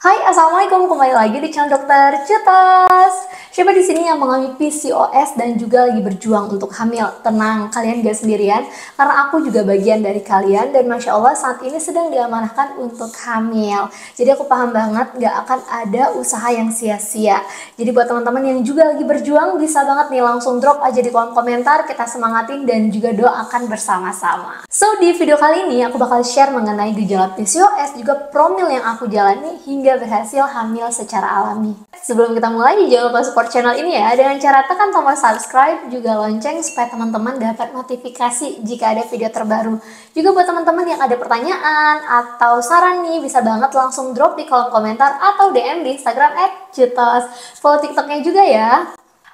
Hai, assalamualaikum. Kembali lagi di channel Dokter Cetas. Siapa di sini yang mengalami PCOS dan juga lagi berjuang untuk hamil? Tenang, kalian gak sendirian, karena aku juga bagian dari kalian dan masya Allah saat ini sedang diamanahkan untuk hamil. Jadi aku paham banget gak akan ada usaha yang sia-sia. Jadi buat teman-teman yang juga lagi berjuang, bisa banget nih langsung drop aja di kolom komentar, kita semangatin dan juga doakan bersama-sama. So di video kali ini aku bakal share mengenai gejala PCOS juga promil yang aku jalani hingga berhasil hamil secara alami. Sebelum kita mulai, jangan lupa support channel ini ya dengan cara tekan tombol subscribe juga lonceng supaya teman-teman dapat notifikasi jika ada video terbaru. Juga buat teman-teman yang ada pertanyaan atau saran nih, bisa banget langsung drop di kolom komentar atau DM di Instagram @cetos. Follow TikToknya juga ya.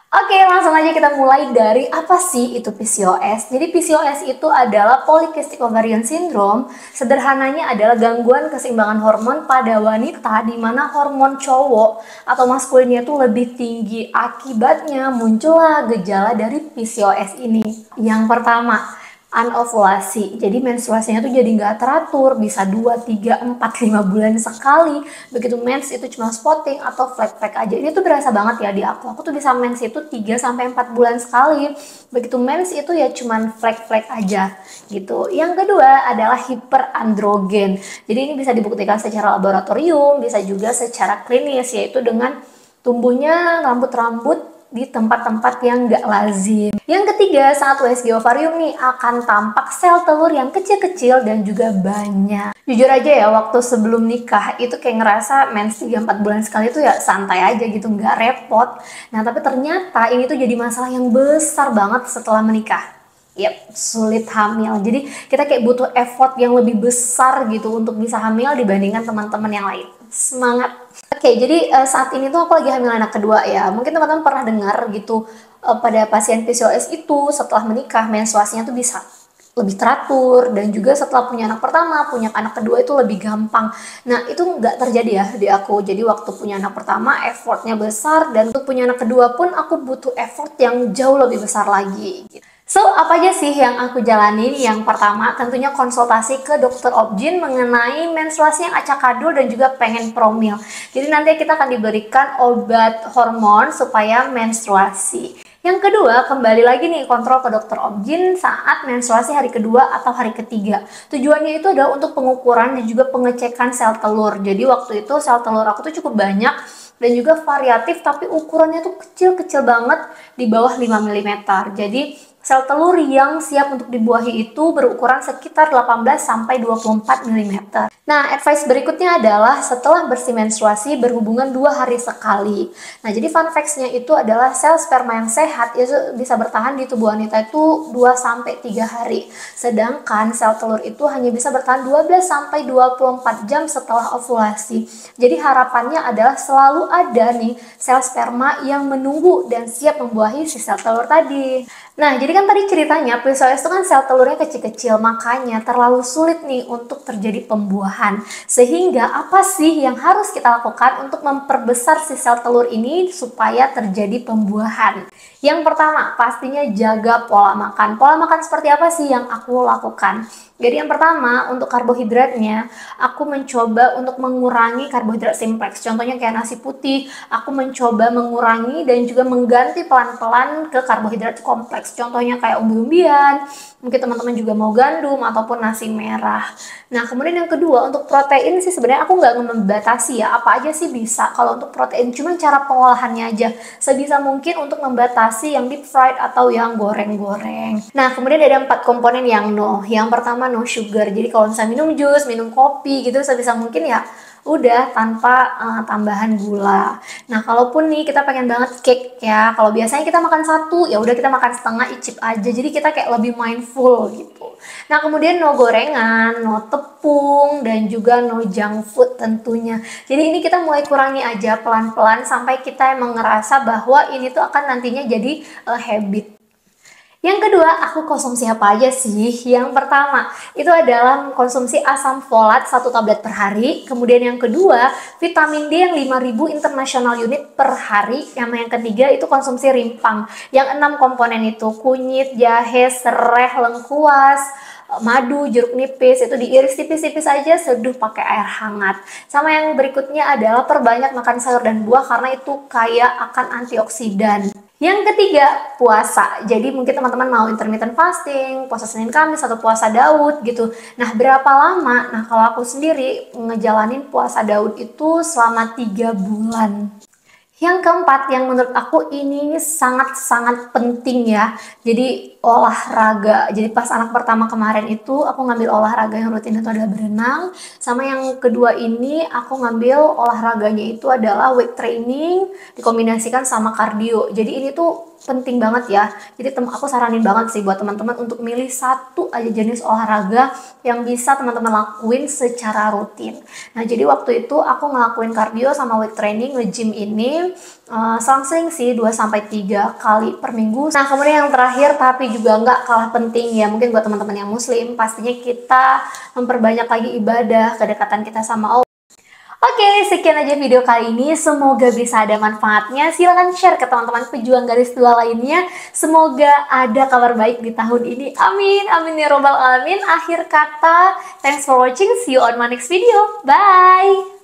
Oke, langsung aja kita mulai dari apa sih itu PCOS. Jadi PCOS itu adalah Polycystic Ovarian Syndrome. Sederhananya adalah gangguan keseimbangan hormon pada wanita di mana hormon cowok atau maskulinnya itu lebih tinggi. Akibatnya muncullah gejala dari PCOS ini. Yang pertama, anovulasi. Jadi menstruasinya tuh jadi nggak teratur, bisa 2, 3, 4, 5 bulan sekali. Begitu mens itu cuma spotting atau flek-flek aja. Ini tuh berasa banget ya di aku. Aku tuh bisa mens itu 3 sampai 4 bulan sekali. Begitu mens itu ya cuman flek-flek aja gitu. Yang kedua adalah hiperandrogen. Jadi ini bisa dibuktikan secara laboratorium, bisa juga secara klinis, yaitu dengan tumbuhnya rambut-rambut di tempat-tempat yang nggak lazim. Yang ketiga, saat USG ovarium nih akan tampak sel telur yang kecil-kecil dan juga banyak. Jujur aja ya, waktu sebelum nikah itu kayak ngerasa mens 3-4 bulan sekali tuh ya santai aja gitu, nggak repot. Nah tapi ternyata ini tuh jadi masalah yang besar banget setelah menikah. Yap, sulit hamil. Jadi kita kayak butuh effort yang lebih besar gitu untuk bisa hamil dibandingkan teman-teman yang lain. Semangat! Oke, jadi saat ini tuh aku lagi hamil anak kedua ya. Mungkin teman-teman pernah dengar gitu pada pasien PCOS itu setelah menikah menstruasinya tuh bisa lebih teratur, dan juga setelah punya anak pertama, punya anak kedua itu lebih gampang. Nah itu nggak terjadi ya di aku. Jadi waktu punya anak pertama effortnya besar, dan untuk punya anak kedua pun aku butuh effort yang jauh lebih besar lagi gitu. So, apa aja sih yang aku jalanin? Yang pertama, tentunya konsultasi ke dokter obgyn mengenai menstruasi yang acak-adul dan juga pengen promil. Jadi nanti kita akan diberikan obat hormon supaya menstruasi. Yang kedua, kembali lagi nih kontrol ke dokter obgyn saat menstruasi hari kedua atau hari ketiga. Tujuannya itu adalah untuk pengukuran dan juga pengecekan sel telur. Jadi waktu itu sel telur aku tuh cukup banyak dan juga variatif, tapi ukurannya tuh kecil-kecil banget, di bawah 5 mm. Jadi sel telur yang siap untuk dibuahi itu berukuran sekitar 18-24 mm. Nah, advice berikutnya adalah setelah bersih menstruasi berhubungan 2 hari sekali. Nah, jadi fun facts-nya itu adalah sel sperma yang sehat itu bisa bertahan di tubuh wanita itu 2-3 hari. Sedangkan sel telur itu hanya bisa bertahan 12-24 jam setelah ovulasi. Jadi harapannya adalah selalu ada nih sel sperma yang menunggu dan siap membuahi si sel telur tadi. Nah, jadi kan tadi ceritanya PCOS itu kan sel telurnya kecil-kecil, makanya terlalu sulit nih untuk terjadi pembuahan. Sehingga apa sih yang harus kita lakukan untuk memperbesar si sel telur ini supaya terjadi pembuahan? Yang pertama, pastinya jaga pola makan. Pola makan seperti apa sih yang aku lakukan? Jadi yang pertama, untuk karbohidratnya, aku mencoba untuk mengurangi karbohidrat simplex. Contohnya kayak nasi putih, aku mencoba mengurangi dan juga mengganti pelan-pelan ke karbohidrat kompleks. Contohnya kayak umbi-umbian, mungkin teman-teman juga mau gandum ataupun nasi merah. Nah, kemudian yang kedua, untuk protein sih sebenarnya aku nggak membatasi ya, apa aja sih bisa kalau untuk protein, cuma cara pengolahannya aja. Sebisa mungkin untuk membatasi yang deep fried atau yang goreng-goreng. Nah, kemudian ada 4 komponen yang no. Yang pertama no sugar. Jadi kalau misalnya minum jus, minum kopi gitu sebisa mungkin ya udah tanpa tambahan gula. Nah, kalaupun nih kita pengen banget cake ya, kalau biasanya kita makan satu, ya udah kita makan setengah, icip aja. Jadi kita kayak lebih mindful gitu. Nah, kemudian no gorengan, no tepung, dan juga no junk food tentunya. Jadi ini kita mulai kurangi aja pelan-pelan sampai kita emang ngerasa bahwa ini tuh akan nantinya jadi habit. Yang kedua, aku konsumsi apa aja sih? Yang pertama, itu adalah konsumsi asam folat 1 tablet per hari. Kemudian yang kedua, vitamin D yang 5000 international unit per hari. Yang ketiga, itu konsumsi rimpang. Yang 6 komponen itu, kunyit, jahe, serai, lengkuas, madu, jeruk nipis, itu diiris tipis-tipis aja, seduh pakai air hangat. Sama yang berikutnya adalah perbanyak makan sayur dan buah karena itu kaya akan antioksidan. Yang ketiga, puasa. Jadi mungkin teman-teman mau intermittent fasting, puasa Senin Kamis atau puasa Daud gitu. Nah, berapa lama? Nah, kalau aku sendiri ngejalanin puasa Daud itu selama 3 bulan. Yang keempat, yang menurut aku ini sangat-sangat penting ya. Jadi olahraga. Jadi pas anak pertama kemarin itu aku ngambil olahraga yang rutin itu adalah berenang. Sama yang kedua ini aku ngambil olahraganya itu adalah weight training dikombinasikan sama kardio. Jadi ini tuh penting banget ya. Jadi aku saranin banget sih buat teman-teman untuk milih satu aja jenis olahraga yang bisa teman-teman lakuin secara rutin. Nah, jadi waktu itu aku ngelakuin kardio sama weight training nge-gym ini selang-seling sih 2-3 kali per minggu. Nah, kemudian yang terakhir tapi juga nggak kalah penting ya, mungkin buat teman-teman yang muslim, pastinya kita memperbanyak lagi ibadah, kedekatan kita sama Allah. Oke, sekian aja video kali ini. Semoga bisa ada manfaatnya. Silahkan share ke teman-teman pejuang garis 2 lainnya. Semoga ada kabar baik di tahun ini. Amin, amin ya robbal alamin. Akhir kata, thanks for watching. See you on my next video. Bye!